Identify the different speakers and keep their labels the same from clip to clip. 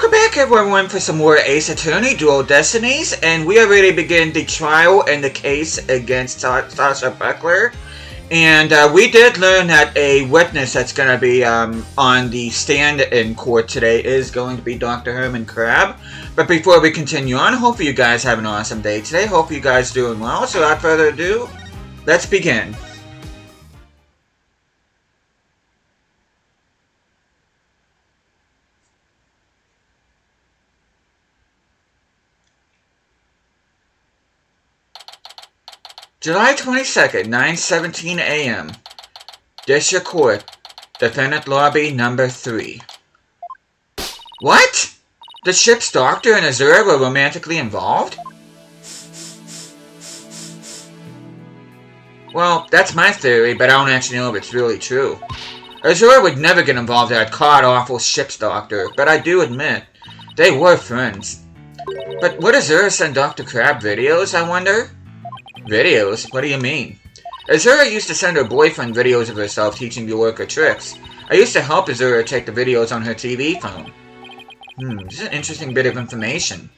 Speaker 1: Welcome back everyone for some more Ace Attorney Dual Destinies, and we are ready to begin the trial and the case against Sasha Buckler. And we did learn that a witness that's going to be on the stand in court today is going to be Dr. Herman Crab. But before we continue on, hopefully you guys have an awesome day today. Hope you guys doing well. So without further ado, let's begin. July 22nd, 9:17 a.m. District Court, Defendant Lobby Number 3. What? The ship's doctor and Azura were romantically involved? Well, that's my theory, but I don't actually know if it's really true. Azura would never get involved in that god-awful ship's doctor, but I do admit, they were friends. But would Azura send Dr. Crab videos, I wonder? Videos? What do you mean? Azura used to send her boyfriend videos of herself teaching the worker tricks. I used to help Azura take the videos on her TV phone. This is an interesting bit of information.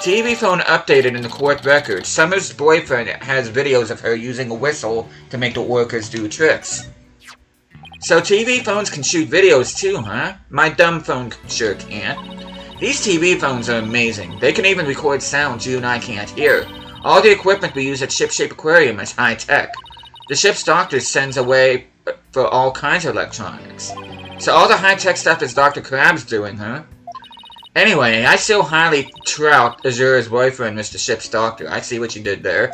Speaker 1: TV phone updated in the court record. Summer's boyfriend has videos of her using a whistle to make the workers do tricks. So TV phones can shoot videos too, huh? My dumb phone sure can't. These TV phones are amazing. They can even record sounds you and I can't hear. All the equipment we use at Ship-Shape Aquarium is high-tech. The ship's doctor sends away for all kinds of electronics. So all the high-tech stuff is Dr. Crab's doing, huh? Anyway, I still highly trout Azura's boyfriend, Mr. Ship's doctor. I see what you did there.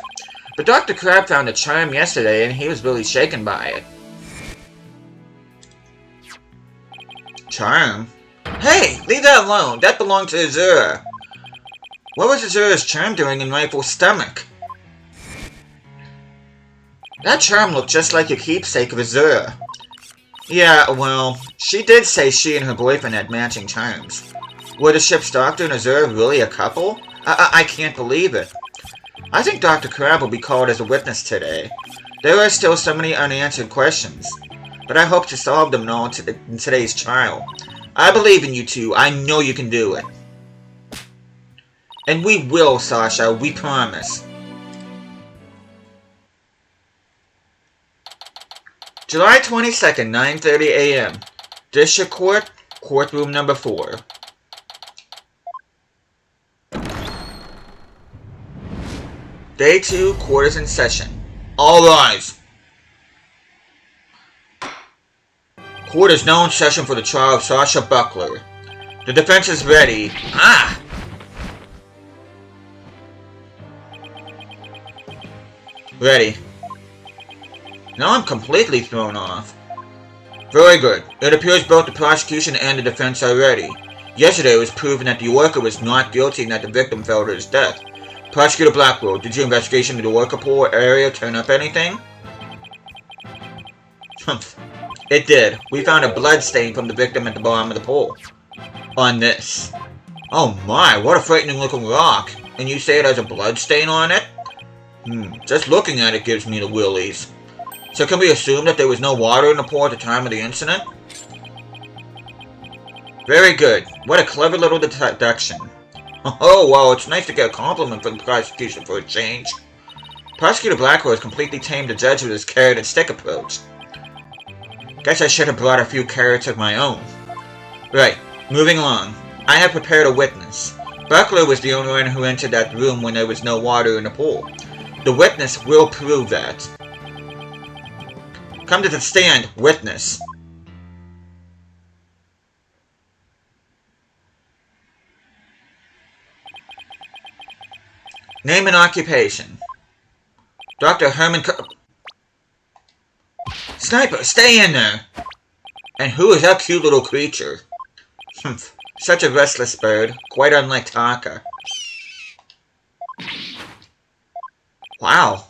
Speaker 1: But Dr. Crab found a charm yesterday, and he was really shaken by it. Charm? Hey, leave that alone. That belonged to Azura. What was Azura's charm doing in Rifle's stomach? That charm looked just like a keepsake of Azura. Yeah, well, she did say she and her boyfriend had matching charms. Were the ship's doctor and Azura really a couple? I can't believe it. I think Dr. Crab will be called as a witness today. There are still so many unanswered questions, but I hope to solve them all in today's trial. I believe in you two. I know you can do it. And we will, Sasha. We promise. July 22nd, 9:30 a.m. District Court, Courtroom Number 4. Day 2, court is in session. All rise. Court is now in session for the trial of Sasha Buckler. The defense is ready. Ready. Now I'm completely thrown off. Very good. It appears both the prosecution and the defense are ready. Yesterday it was proven that the worker was not guilty and that the victim fell to his death. Prosecutor Blackwell, did your investigation into the worker pool area turn up anything? It did. We found a blood stain from the victim at the bottom of the pool. On this. Oh my, what a frightening looking rock. And you say it has a blood stain on it? Just looking at it gives me the willies. So can we assume that there was no water in the pool at the time of the incident? Very good. What a clever little deduction. Oh, well, it's nice to get a compliment from the prosecution for a change. Prosecutor Blackwell has completely tamed the judge with his carrot and stick approach. Guess I should have brought a few carrots of my own. Right, moving along. I have prepared a witness. Buckler was the only one who entered that room when there was no water in the pool. The witness will prove that. Come to the stand, witness. Name and occupation. Dr. Herman Sniper, stay in there! And who is that cute little creature? Such a restless bird, quite unlike Taka. Wow,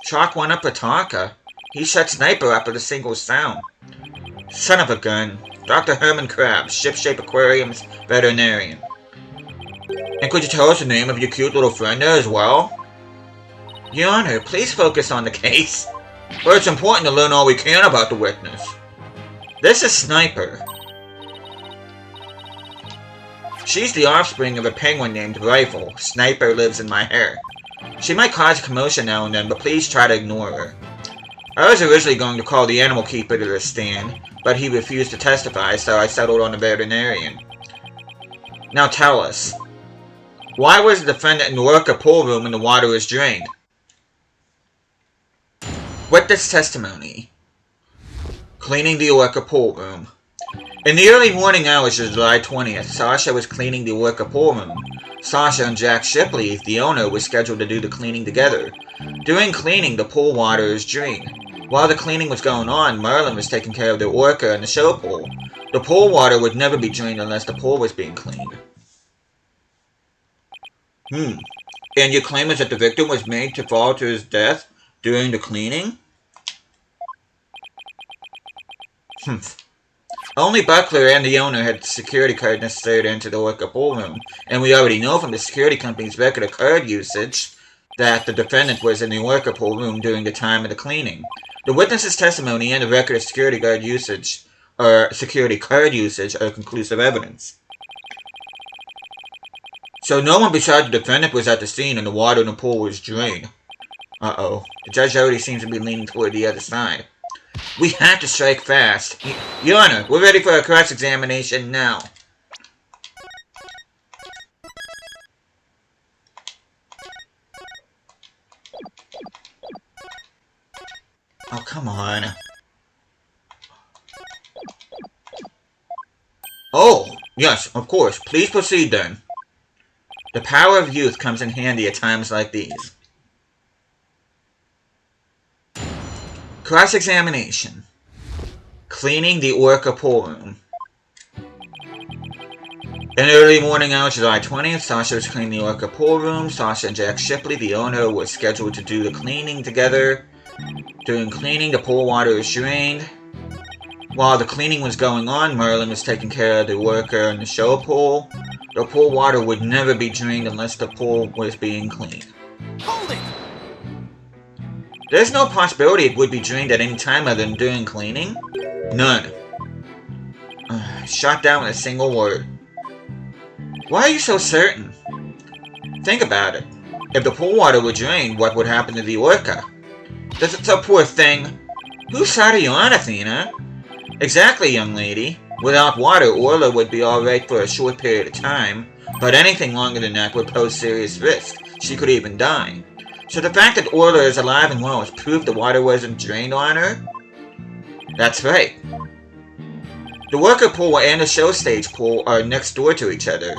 Speaker 1: chalk one up for Taka. He shut Sniper up with a single sound. Son of a gun. Dr. Herman Crab, Ship-Shape Aquarium's veterinarian. And could you tell us the name of your cute little friend there as well? Your Honor, please focus on the case. But it's important to learn all we can about the witness. This is Sniper. She's the offspring of a penguin named Rifle. Sniper lives in my hair. She might cause commotion now and then, but please try to ignore her. I was originally going to call the animal keeper to the stand, but he refused to testify, so I settled on the veterinarian. Now tell us, why was the defendant in the worker pool room when the water was drained? Witness testimony. Cleaning the worker pool room. In the early morning hours of July 20th, Sasha was cleaning the worker pool room. Sasha and Jack Shipley, the owner, were scheduled to do the cleaning together. During cleaning, the pool water is drained. While the cleaning was going on, Merlin was taking care of the orca and the show pool. The pool water would never be drained unless the pool was being cleaned. And your claim is that the victim was made to fall to his death during the cleaning? Only Buckler and the owner had the security card necessary to enter the worker pool room, and we already know from the security company's record of card usage that the defendant was in the worker pool room during the time of the cleaning. The witness's testimony and the record of security card usage are conclusive evidence. So no one besides the defendant was at the scene and the water in the pool was drained. Uh-oh. The judge already seems to be leaning toward the other side. We have to strike fast. Your Honor, we're ready for a cross-examination now. Oh, come on. Oh, yes, of course. Please proceed then. The power of youth comes in handy at times like these. Cross-examination. Cleaning the orca pool room. In the early morning hours of July 20th, Sasha was cleaning the orca pool room. Sasha and Jack Shipley, the owner, were scheduled to do the cleaning together. During cleaning, the pool water was drained. While the cleaning was going on, Merlin was taking care of the worker in the show pool. The pool water would never be drained unless the pool was being cleaned.
Speaker 2: Hold it!
Speaker 1: There's no possibility it would be drained at any time other than during cleaning? None. Shot down with a single word. Why are you so certain? Think about it. If the pool water were drained, what would happen to the orca? That's a poor thing. Whose side are you on, Athena? Exactly, young lady. Without water, Orla would be alright for a short period of time, but anything longer than that would pose serious risk. She could even die. So the fact that Orla is alive and well is proof the water wasn't drained on her? That's right. The worker pool and the show stage pool are next door to each other.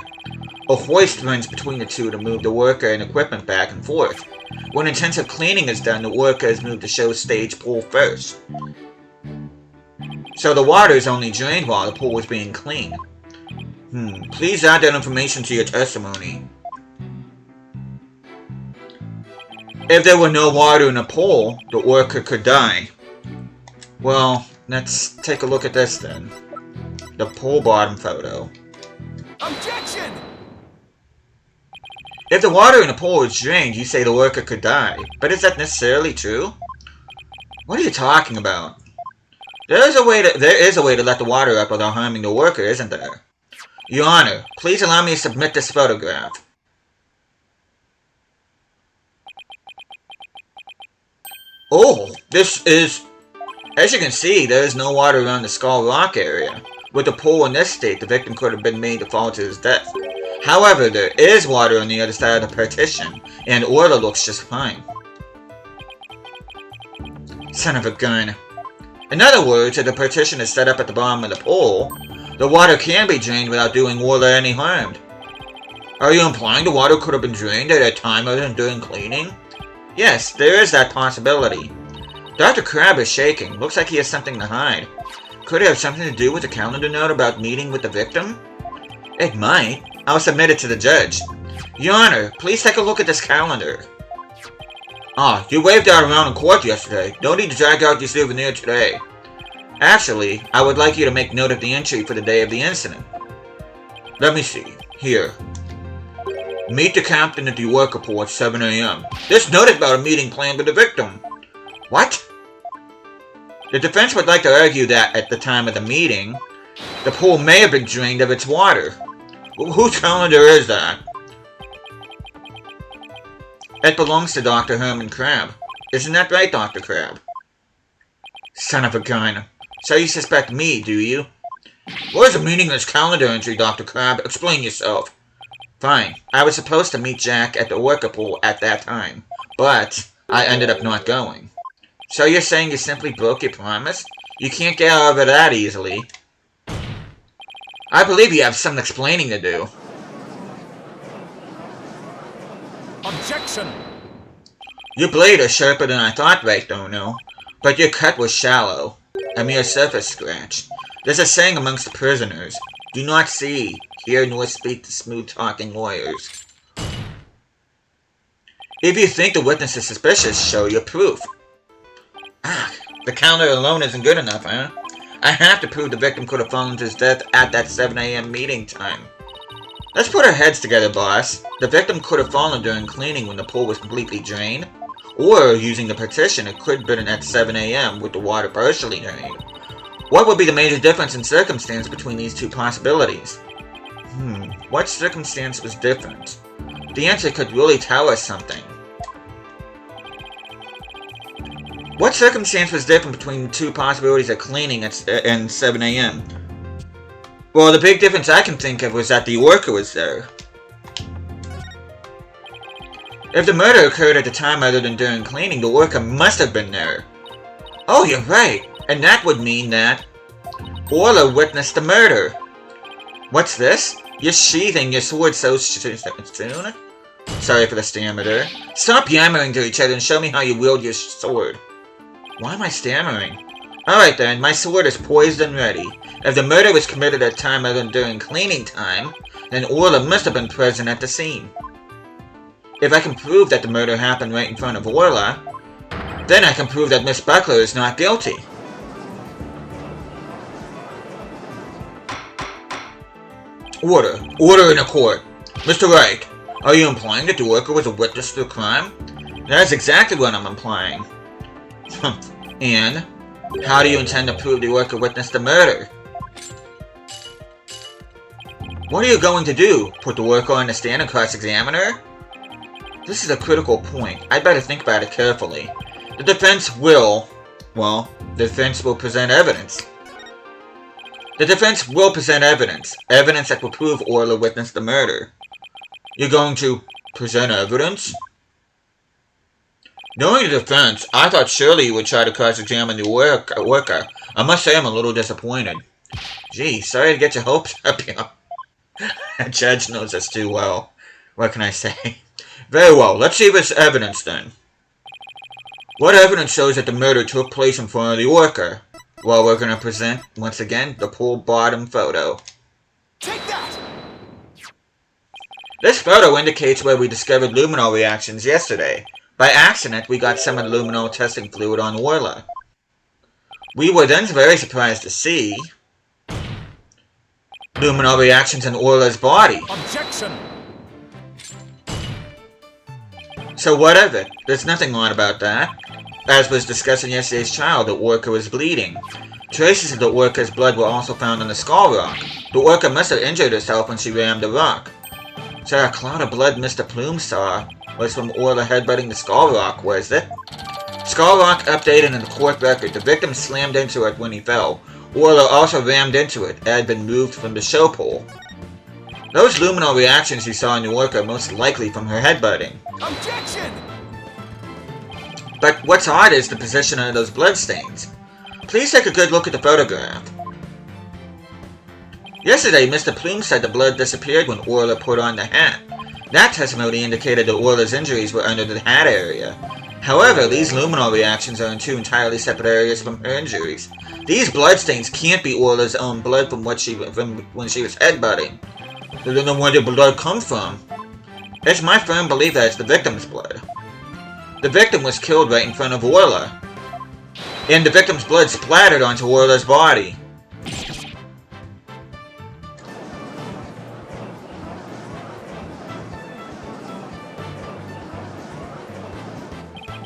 Speaker 1: A hoist runs between the two to move the worker and equipment back and forth. When intensive cleaning is done, the worker is moved to show stage pool first. So the water is only drained while the pool is being cleaned. Please add that information to your testimony. If there were no water in the pool, the worker could die. Well, let's take a look at this then. The pool bottom photo.
Speaker 2: Objection!
Speaker 1: If the water in the pool is drained, you say the worker could die. But is that necessarily true? What are you talking about? There is a way to let the water up without harming the worker, isn't there? Your Honor, please allow me to submit this photograph. Oh, this is... As you can see, there is no water around the Skull Rock area. With the pool in this state, the victim could have been made to fall to his death. However, there is water on the other side of the partition, and Orla looks just fine. Son of a gun. In other words, if the partition is set up at the bottom of the pool, the water can be drained without doing Orla any harm. Are you implying the water could have been drained at a time other than during cleaning? Yes, there is that possibility. Dr. Crab is shaking. Looks like he has something to hide. Could it have something to do with the calendar note about meeting with the victim? It might. I'll submit it to the judge. Your Honor, please take a look at this calendar. Ah, you waved that around in court yesterday. No need to drag out your souvenir today. Actually, I would like you to make note of the entry for the day of the incident. Let me see. Here. Meet the captain at the worker pool at 7 a.m. This note is about a meeting planned with the victim. What? The defense would like to argue that, at the time of the meeting, the pool may have been drained of its water. Whose calendar is that? It belongs to Dr. Herman Crab. Isn't that right, Dr. Crab? Son of a gun. So you suspect me, do you? What is the meaning of this calendar entry, Dr. Crab? Explain yourself. Fine. I was supposed to meet Jack at the worker pool at that time, but I ended up not going. So you're saying you simply broke your promise? You can't get over that easily. I believe you have some explaining to do.
Speaker 2: Objection!
Speaker 1: Your blade is sharper than I thought, right, Dono? But your cut was shallow. A mere surface scratch. There's a saying amongst the prisoners. Do not see, hear, nor speak to smooth-talking lawyers. If you think the witness is suspicious, show your proof. Ah, the calendar alone isn't good enough, huh? I have to prove the victim could have fallen to his death at that 7 a.m. meeting time. Let's put our heads together, boss. The victim could have fallen during cleaning when the pool was completely drained. Or, using the partition, it could have been at 7 a.m. with the water partially drained. What would be the major difference in circumstance between these two possibilities? What circumstance was different? The answer could really tell us something. What circumstance was different between the two possibilities of cleaning and 7 a.m.? Well, the big difference I can think of was that the worker was there. If the murder occurred at a time other than during cleaning, the worker must have been there. Oh, you're right. And that would mean that Orla witnessed the murder. What's this? You're sheathing your sword so soon? Sorry for the stammer there. Stop yammering to each other and show me how you wield your sword. Why am I stammering? Alright then, my sword is poised and ready. If the murder was committed at a time other than during cleaning time, then Orla must have been present at the scene. If I can prove that the murder happened right in front of Orla, then I can prove that Miss Buckler is not guilty. Order. Order in the court. Mr. Wright, are you implying that the worker was a witness to the crime? That's exactly what I'm implying. And how do you intend to prove the worker witnessed the murder? What are you going to do? Put the worker on the stand and cross-examine her? This is a critical point. I'd better think about it carefully. The defense will present evidence. The defense will present evidence. Evidence that will prove Orla witnessed the murder. You're going to present evidence? Knowing the defense, I thought surely you would try to cross-examine the worker. I must say I'm a little disappointed. Gee, sorry to get your hopes up here. The judge knows us too well. What can I say? Very well, let's see this evidence then. What evidence shows that the murder took place in front of the worker? Well, we're going to present, once again, the pool bottom photo.
Speaker 2: Take that!
Speaker 1: This photo indicates where we discovered luminol reactions yesterday. By accident, we got some of the luminol testing fluid on Orla. We were then very surprised to see luminol reactions in Orla's body.
Speaker 2: Objection!
Speaker 1: So what of it? There's nothing odd about that. As was discussed in yesterday's trial, the worker was bleeding. Traces of the worker's blood were also found on the skull rock. The worker must have injured herself when she rammed the rock. So that cloud of blood Mr. Plume saw was from Orla headbutting the skull rock, was it? Skull rock updated in the court record. The victim slammed into it when he fell. Orla also rammed into it. It had been moved from the show pole. Those luminol reactions you saw in the worker are most likely from her headbutting.
Speaker 2: Objection!
Speaker 1: But what's odd is the position of those bloodstains. Please take a good look at the photograph. Yesterday, Mr. Plume said the blood disappeared when Orla put on the hat. That testimony indicated that Orla's injuries were under the hat area. However, these luminol reactions are in two entirely separate areas from her injuries. These bloodstains can't be Orla's own blood from when she was headbutting. Then where did the blood come from? It's my firm belief that it's the victim's blood. The victim was killed right in front of Orla, and the victim's blood splattered onto Orla's body.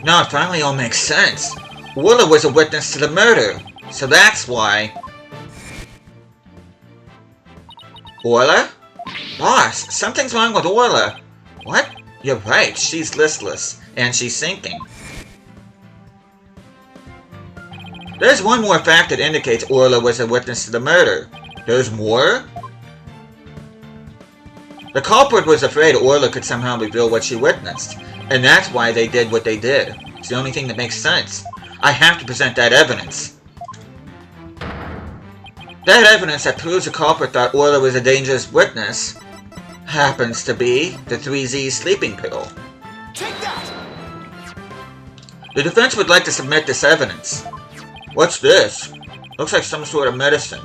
Speaker 1: Now it finally all makes sense. Orla was a witness to the murder, so that's why. Orla? Boss, something's wrong with Orla. What? You're right, she's listless, and she's sinking. There's one more fact that indicates Orla was a witness to the murder. There's more? The culprit was afraid Orla could somehow reveal what she witnessed, and that's why they did what they did. It's the only thing that makes sense. I have to present that evidence. That evidence that proves the culprit thought Orla was a dangerous witness happens to be the 3Z sleeping pill.
Speaker 2: Take that!
Speaker 1: The defense would like to submit this evidence. What's this? Looks like some sort of medicine.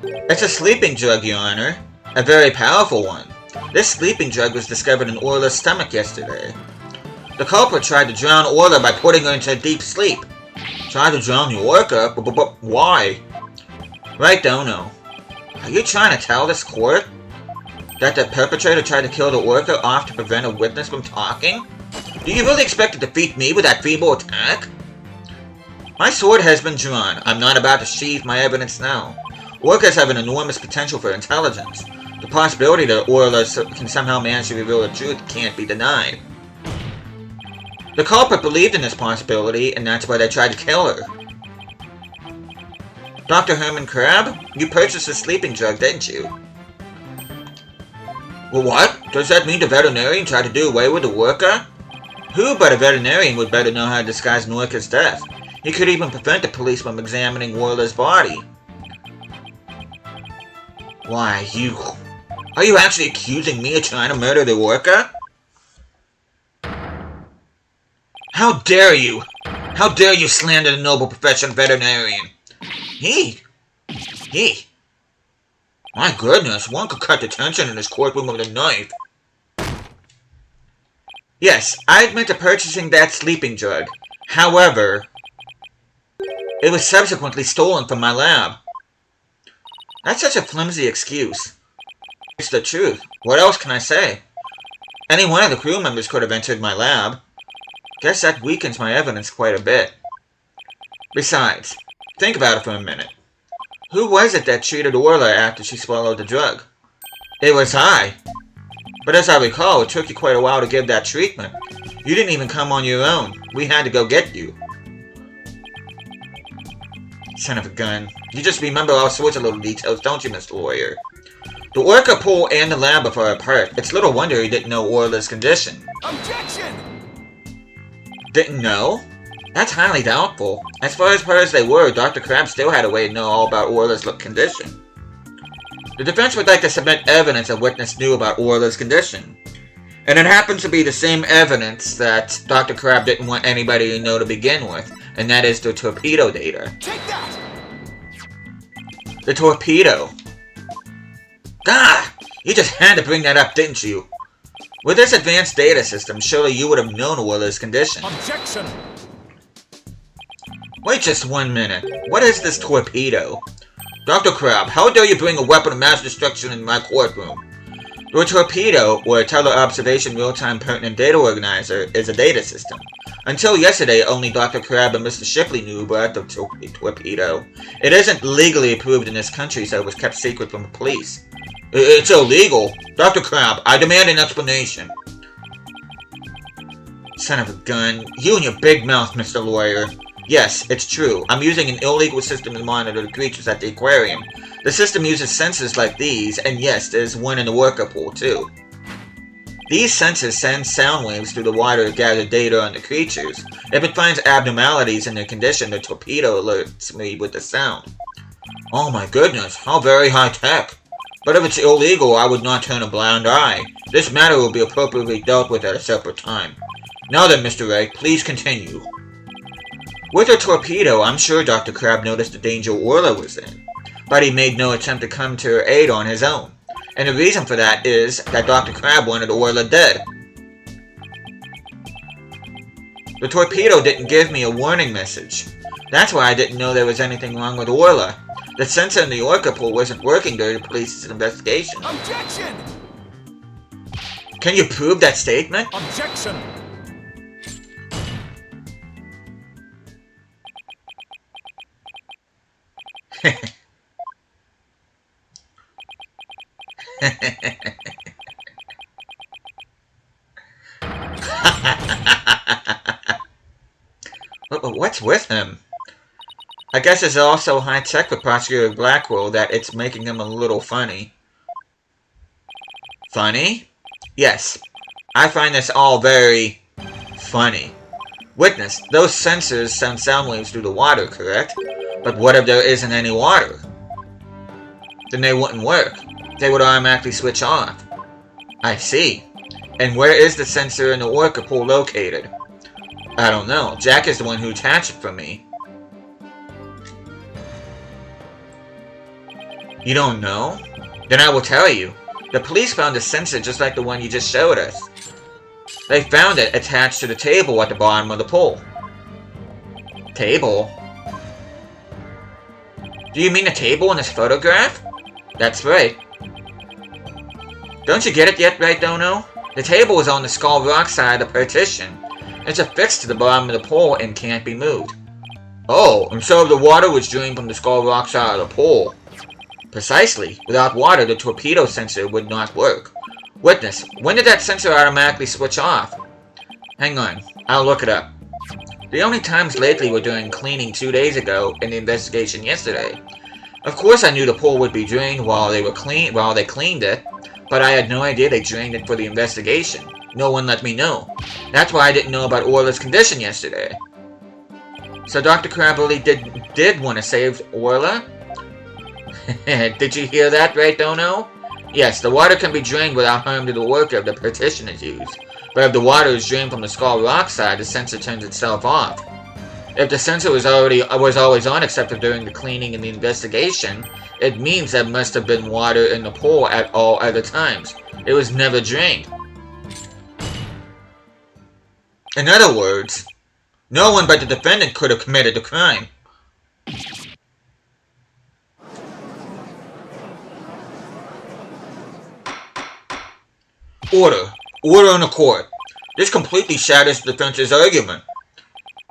Speaker 1: It's a sleeping drug, Your Honor. A very powerful one. This sleeping drug was discovered in Orla's stomach yesterday. The culprit tried to drown Orla by putting her into a deep sleep. Tried to drown the orca? But why? Right, Dono. Are you trying to tell this court that the perpetrator tried to kill the orca off to prevent a witness from talking? Do you really expect to defeat me with that feeble attack? My sword has been drawn. I'm not about to sheathe my evidence now. Orcas have an enormous potential for intelligence. The possibility that Orla can somehow manage to reveal the truth can't be denied. The culprit believed in this possibility, and that's why they tried to kill her. Dr. Herman Crab, you purchased a sleeping drug, didn't you? Well, what? Does that mean the veterinarian tried to do away with the orca? Who but a veterinarian would better know how to disguise an orca's death? He could even prevent the police from examining Orla's body. Why, you... Are you actually accusing me of trying to murder the orca? How dare you! How dare you slander the noble profession of veterinarian? He... My goodness, one could cut the tension in this courtroom with a knife. Yes, I admit to purchasing that sleeping drug. However, it was subsequently stolen from my lab. That's such a flimsy excuse. It's the truth. What else can I say? Any one of the crew members could have entered my lab. Guess that weakens my evidence quite a bit. Besides, think about it for a minute. Who was it that treated Orla after she swallowed the drug? It was I. But as I recall, it took you quite a while to give that treatment. You didn't even come on your own. We had to go get you. Son of a gun. You just remember all sorts of little details, don't you, Mr. Lawyer? The orca pool and the lab are far apart. It's little wonder he didn't know Orla's condition.
Speaker 2: Objection!
Speaker 1: Didn't know? That's highly doubtful. As far as they were, Dr. Crab still had a way to know all about Orla's condition. The defense would like to submit evidence a witness knew about Orla's condition. And it happens to be the same evidence that Dr. Crab didn't want anybody to know to begin with, and that is the torpedo data.
Speaker 2: Take that!
Speaker 1: The torpedo. Gah! You just had to bring that up, didn't you? With this advanced data system, surely you would have known Orla's condition.
Speaker 2: Objection!
Speaker 1: Wait just 1 minute. What is this torpedo? Dr. Crab, how dare you bring a weapon of mass destruction in my courtroom? The torpedo, or a Tele-Observation Real-Time Pertinent Data Organizer, is a data system. Until yesterday, only Dr. Crab and Mr. Shipley knew about the torpedo. It isn't legally approved in this country, so it was kept secret from the police. It's illegal. Dr. Crab, I demand an explanation. Son of a gun. You and your big mouth, Mr. Lawyer. Yes, it's true. I'm using an illegal system to monitor the creatures at the aquarium. The system uses sensors like these, and yes, there's one in the worker pool, too. These sensors send sound waves through the water to gather data on the creatures. If it finds abnormalities in their condition, the torpedo alerts me with the sound. Oh my goodness, how very high-tech. But if it's illegal, I would not turn a blind eye. This matter will be appropriately dealt with at a separate time. Now then, Mr. Ray, please continue. With a torpedo, I'm sure Dr. Crab noticed the danger Orla was in, but he made no attempt to come to her aid on his own. And the reason for that is that Dr. Crab wanted Orla dead. The torpedo didn't give me a warning message. That's why I didn't know there was anything wrong with Orla. The sensor in the orca pool wasn't working during the police's investigation.
Speaker 2: Objection!
Speaker 1: Can you prove that statement?
Speaker 2: Objection!
Speaker 1: What's with him? I guess it's also high-tech for Prosecutor Blackwell that it's making him a little funny. Funny? Yes. I find this all very funny. Witness, those sensors send sound waves through the water, correct? But what if there isn't any water? Then they wouldn't work. They would automatically switch off. I see. And where is the sensor in the worker pool located? I don't know. Jack is the one who attached it for me. You don't know? Then I will tell you. The police found a sensor just like the one you just showed us. They found it attached to the table at the bottom of the pool. Table? Do you mean the table in this photograph? That's right. Don't you get it yet, right, Dono? The table is on the Skull Rock side of the partition. It's affixed to the bottom of the pool and can't be moved. Oh, and so the water was drained from the Skull Rock side of the pool. Precisely. Without water, the torpedo sensor would not work. Witness, when did that sensor automatically switch off? Hang on, I'll look it up. The only times lately were during cleaning 2 days ago and the investigation yesterday. Of course I knew the pool would be drained while they cleaned it, but I had no idea they drained it for the investigation. No one let me know. That's why I didn't know about Orla's condition yesterday. So Dr. Crab really did want to save Orla? Did you hear that, right, Dono? Yes, the water can be drained without harm to the worker if the partition is used. But if the water is drained from the Skull Rock side, the sensor turns itself off. If the sensor was always on except for during the cleaning and the investigation, it means there must have been water in the pool at all other times. It was never drained. In other words, no one but the defendant could have committed the crime. Order. Order in the court. This completely shatters the defense's argument.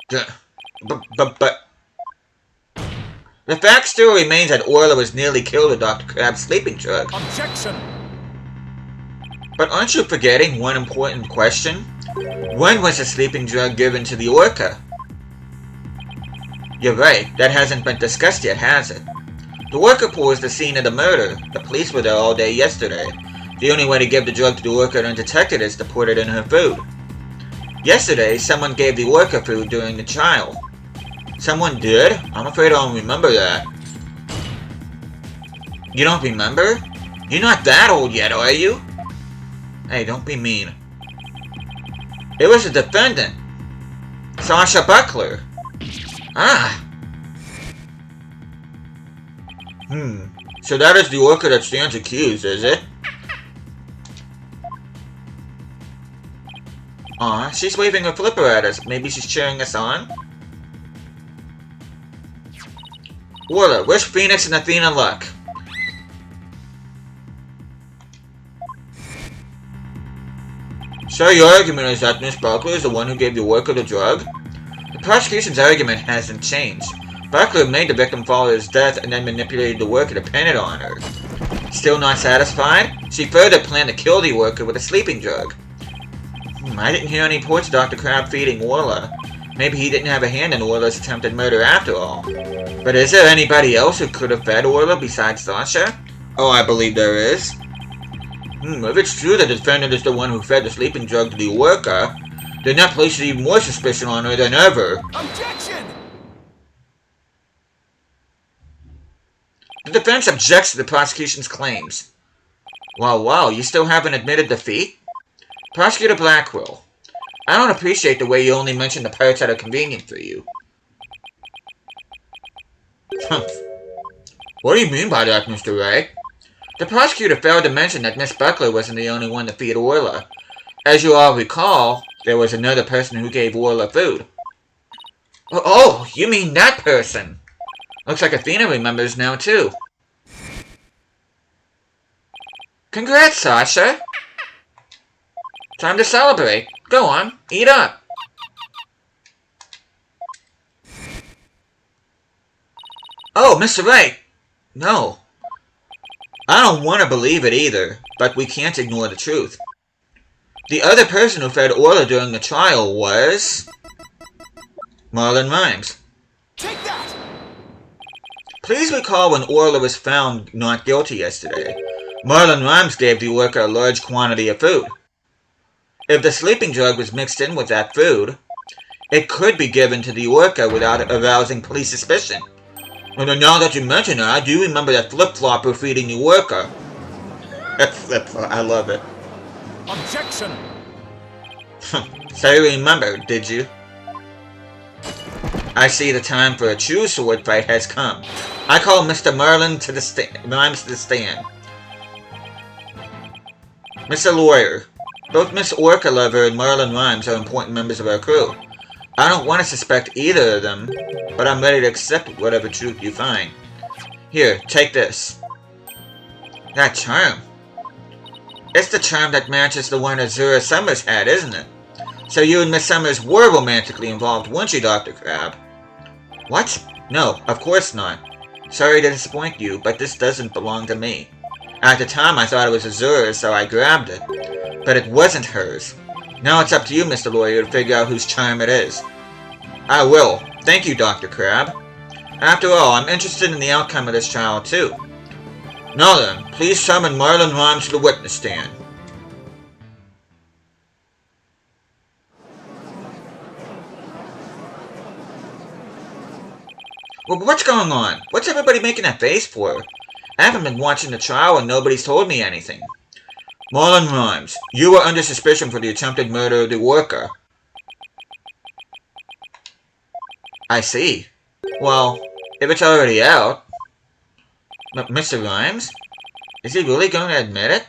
Speaker 1: But... The fact still remains that Orla was nearly killed with Dr. Crab's sleeping drug.
Speaker 2: Objection!
Speaker 1: But aren't you forgetting one important question? When was the sleeping drug given to the orca? You're right, that hasn't been discussed yet, has it? The worker pool is the scene of the murder. The police were there all day yesterday. The only way to give the drug to the worker undetected is to put it in her food. Yesterday, someone gave the worker food during the trial. Someone did? I'm afraid I don't remember that. You don't remember? You're not that old yet, are you? Hey, don't be mean. It was a defendant. Sasha Buckler. Ah. So that is the worker that stands accused, is it? Aw, she's waving her flipper at us. Maybe she's cheering us on? Orla, wish Phoenix and Athena luck. So your argument is that Miss Buckler is the one who gave the worker the drug? The prosecution's argument hasn't changed. Buckler made the victim follow his death and then manipulated the worker to pin it on her. Still not satisfied? She further planned to kill the worker with a sleeping drug. I didn't hear any reports of Dr. Crab feeding Orla. Maybe he didn't have a hand in Orla's attempted murder after all. But is there anybody else who could have fed Orla besides Sasha? Oh, I believe there is. If it's true that the defendant is the one who fed the sleeping drug to the worker, then that places even more suspicion on her than ever.
Speaker 2: Objection!
Speaker 1: The defense objects to the prosecution's claims. Wow, you still haven't admitted defeat? Prosecutor Blackwell, I don't appreciate the way you only mention the parts that are convenient for you. What do you mean by that, Mr. Ray? The prosecutor failed to mention that Miss Buckler wasn't the only one to feed Orla. As you all recall, there was another person who gave Orla food. Oh, you mean that person? Looks like Athena remembers now, too. Congrats, Sasha! Time to celebrate. Go on, eat up. Oh, Mr. Wright. No. I don't want to believe it either, but we can't ignore the truth. The other person who fed Orla during the trial was... Marlon Rhymes.
Speaker 2: Take that!
Speaker 1: Please recall when Orla was found not guilty yesterday. Marlon Rhymes gave the worker a large quantity of food. If the sleeping drug was mixed in with that food, it could be given to the worker without arousing police suspicion. And now that you mention it, I do remember that flip-flopper feeding the worker. That flip-flop, I love it.
Speaker 2: Objection!
Speaker 1: So you remembered, did you? I see the time for a true sword fight has come. I call Mr. Rhymes to the stand. Mr. Lawyer, both Miss Orca Lover and Marlon Rhymes are important members of our crew. I don't want to suspect either of them, but I'm ready to accept whatever truth you find. Here, take this. That charm. It's the charm that matches the one Azura Summers had, isn't it? So you and Miss Summers were romantically involved, weren't you, Dr. Crab? What? No, of course not. Sorry to disappoint you, but this doesn't belong to me. At the time, I thought it was Azura's, so I grabbed it. But it wasn't hers. Now it's up to you, Mr. Lawyer, to figure out whose charm it is. I will. Thank you, Dr. Crab. After all, I'm interested in the outcome of this trial, too. Now then, please summon Marlon Rhymes to the witness stand. Well, what's going on? What's everybody making that face for? I haven't been watching the trial and nobody's told me anything. Marlon Rhymes, you are under suspicion for the attempted murder of the worker. I see. Well, if it's already out... Mr. Rhymes? Is he really going to admit it?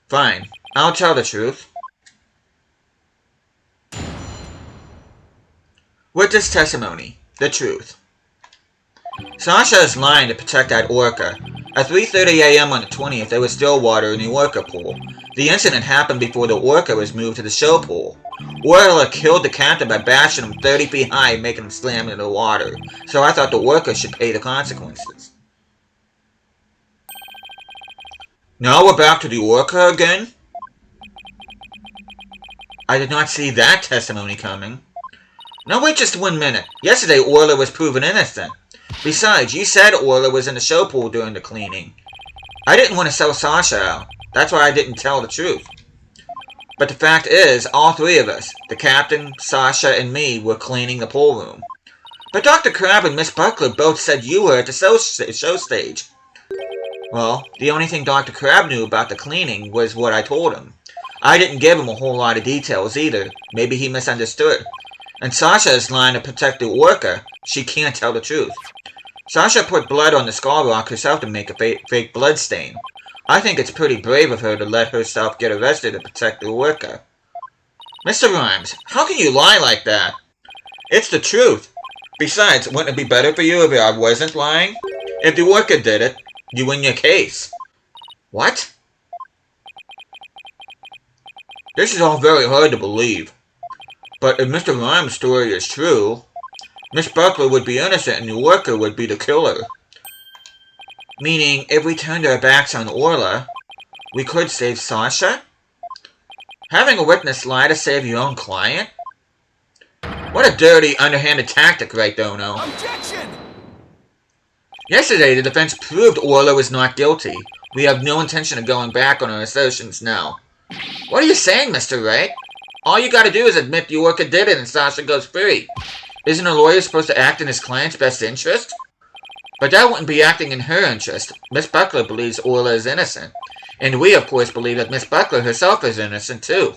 Speaker 1: Fine, I'll tell the truth. Witness testimony. The truth. Sasha is lying to protect that orca. At 3:30 a.m. on the 20th, there was still water in the orca pool. The incident happened before the orca was moved to the show pool. Orla killed the captain by bashing him 30 feet high and making him slam into the water. So I thought the orca should pay the consequences. Now we're back to the orca again? I did not see that testimony coming. Now wait just 1 minute. Yesterday Orla was proven innocent. Besides, you said Orla was in the show pool during the cleaning. I didn't want to sell Sasha out. That's why I didn't tell the truth. But the fact is, all three of us, the captain, Sasha, and me, were cleaning the pool room. But Dr. Crab and Miss Buckler both said you were at the show stage. Well, the only thing Dr. Crab knew about the cleaning was what I told him. I didn't give him a whole lot of details either. Maybe he misunderstood. And Sasha is lying to protect the worker. She can't tell the truth. Sasha put blood on the skull rock herself to make a fake blood stain. I think it's pretty brave of her to let herself get arrested to protect the worker. Mr. Rhymes, how can you lie like that? It's the truth. Besides, wouldn't it be better for you if I wasn't lying? If the worker did it, you win your case. What? This is all very hard to believe. But if Mr. Rhymes' story is true, Miss Buckler would be innocent and the worker would be the killer. Meaning, if we turned our backs on Orla, we could save Sasha? Having a witness lie to save your own client? What a dirty, underhanded tactic right there, no?
Speaker 2: Objection!
Speaker 1: Yesterday, the defense proved Orla was not guilty. We have no intention of going back on our assertions now. What are you saying, Mr. Wright? All you gotta do is admit the worker did it and Sasha goes free. Isn't a lawyer supposed to act in his client's best interest? But that wouldn't be acting in her interest. Miss Buckler believes Orla is innocent. And we, of course, believe that Miss Buckler herself is innocent, too.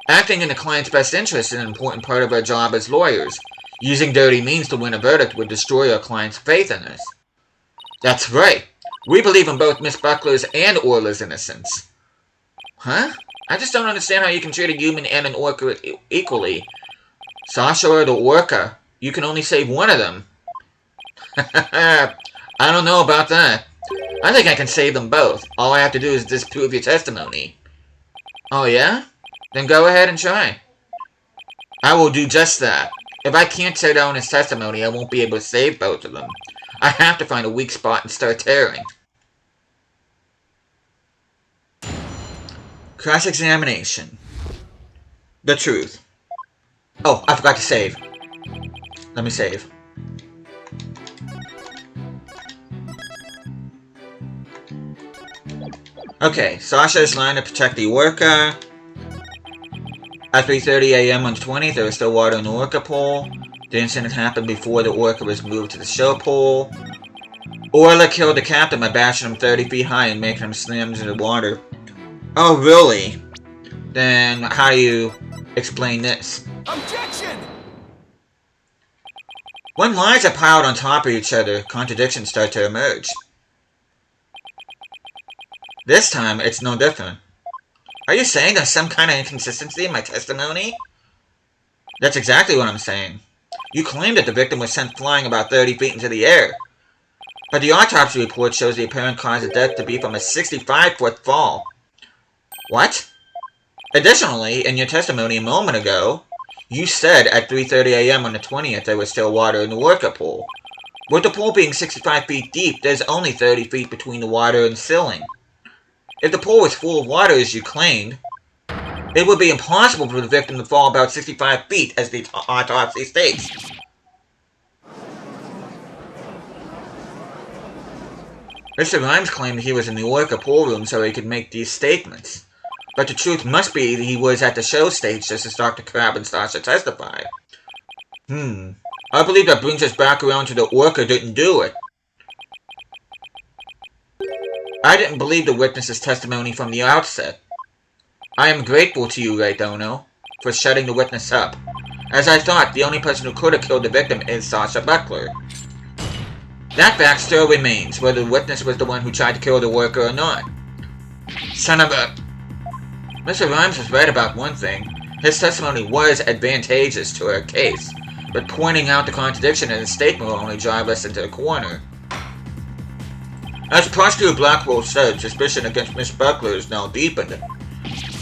Speaker 1: Acting in the client's best interest is an important part of our job as lawyers. Using dirty means to win a verdict would destroy our client's faith in us. That's right. We believe in both Miss Buckler's and Orla's innocence. Huh? I just don't understand how you can treat a human and an orca equally. Sasha or the orca, you can only save one of them. I don't know about that. I think I can save them both. All I have to do is disprove your testimony. Oh yeah? Then go ahead and try. I will do just that. If I can't tear down his testimony, I won't be able to save both of them. I have to find a weak spot and start tearing. Cross-examination. The truth. Oh, I forgot to save. Let me save. Okay, Sasha is lying to protect the worker. At 3:30 a.m. on the 20th, there was still water in the worker pool. The incident happened before the worker was moved to the show pool. Orla killed the captain by bashing him 30 feet high and making him slam into the water. Oh, really? Then how do you explain this?
Speaker 2: Objection!
Speaker 1: When lies are piled on top of each other, contradictions start to emerge. This time, it's no different. Are you saying there's some kind of inconsistency in my testimony? That's exactly what I'm saying. You claim that the victim was sent flying about 30 feet into the air. But the autopsy report shows the apparent cause of death to be from a 65-foot fall. What? Additionally, in your testimony a moment ago, you said at 3:30 a.m. on the 20th there was still water in the worker pool. With the pool being 65 feet deep, there's only 30 feet between the water and the ceiling. If the pool was full of water as you claimed, it would be impossible for the victim to fall about 65 feet, as the autopsy states. Mr. Rhymes claimed he was in the worker pool room so he could make these statements. But the truth must be that he was at the show stage just as Dr. Crab and Sasha testified. I believe that brings us back around to the worker didn't do it. I didn't believe the witness's testimony from the outset. I am grateful to you, Ray Dono, for shutting the witness up, as I thought the only person who could have killed the victim is Sasha Buckler. That fact still remains, whether the witness was the one who tried to kill the worker or not. Son of a... Mr. Rhymes was right about one thing. His testimony was advantageous to her case, but pointing out the contradiction in his statement will only drive us into the corner. As Prosecutor Blackwell said, suspicion against Miss Buckler is now deepened.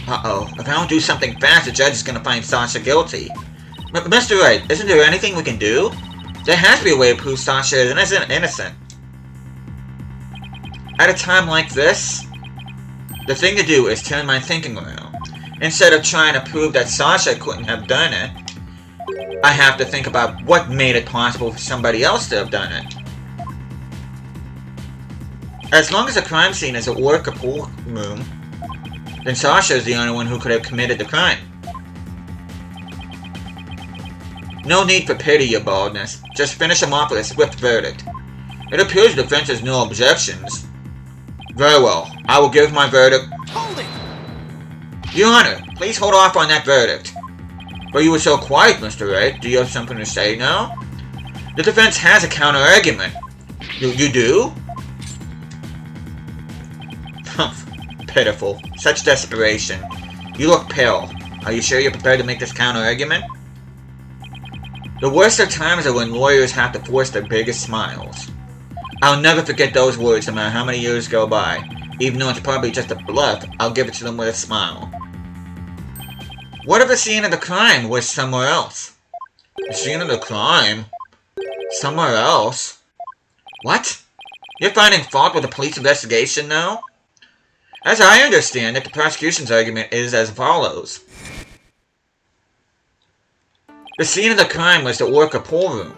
Speaker 1: Uh-oh, if I don't do something fast, the judge is going to find Sasha guilty. Mr. Wright, isn't there anything we can do? There has to be a way to prove Sasha is innocent. At a time like this, the thing to do is turn my thinking around. Instead of trying to prove that Sasha couldn't have done it, I have to think about what made it possible for somebody else to have done it. As long as the crime scene is a worker pool room, then Sasha is the only one who could have committed the crime. No need for pity, your baldness. Just finish him off with a swift verdict. It appears the defense has no objections. Very well. I will give my verdict.
Speaker 2: Hold it!
Speaker 1: Your Honor, please hold off on that verdict. But you were so quiet, Mr. Wright. Do you have something to say now? The defense has a counter-argument. You do? Pitiful. Such desperation. You look pale. Are you sure you're prepared to make this counter-argument? The worst of times are when lawyers have to force their biggest smiles. I'll never forget those words no matter how many years go by. Even though it's probably just a bluff, I'll give it to them with a smile. What if the scene of the crime was somewhere else? The scene of the crime? Somewhere else? What? You're finding fault with the police investigation now? As I understand it, the prosecution's argument is as follows. The scene of the crime was the worker pool room.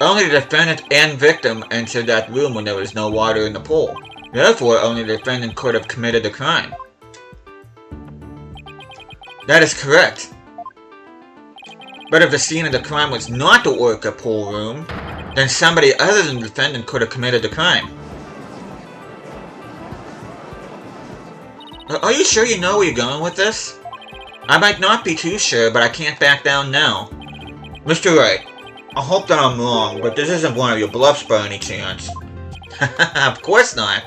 Speaker 1: Only the defendant and victim entered that room when there was no water in the pool. Therefore, only the defendant could have committed the crime. That is correct. But if the scene of the crime was not the worker pool room, then somebody other than the defendant could have committed the crime. Are you sure you know where you're going with this? I might not be too sure, but I can't back down now. Mr. Wright, I hope that I'm wrong, but this isn't one of your bluffs by any chance. Of course not.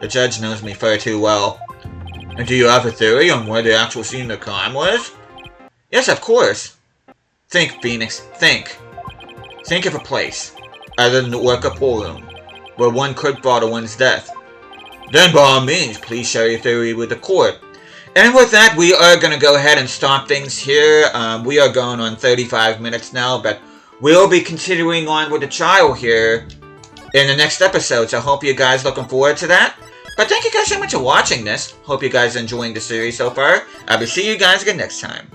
Speaker 1: The judge knows me far too well. And do you have a theory on where the actual scene of the crime was? Yes, of course. Think, Phoenix, think. Think of a place, other than the worker pool room, where one could fall to one's death. Then by all means, please share your theory with the court. And with that, we are going to go ahead and stop things here. We are going on 35 minutes now, but we'll be continuing on with the trial here in the next episodes. I hope you guys looking forward to that. But thank you guys so much for watching this. Hope you guys are enjoying the series so far. I will see you guys again next time.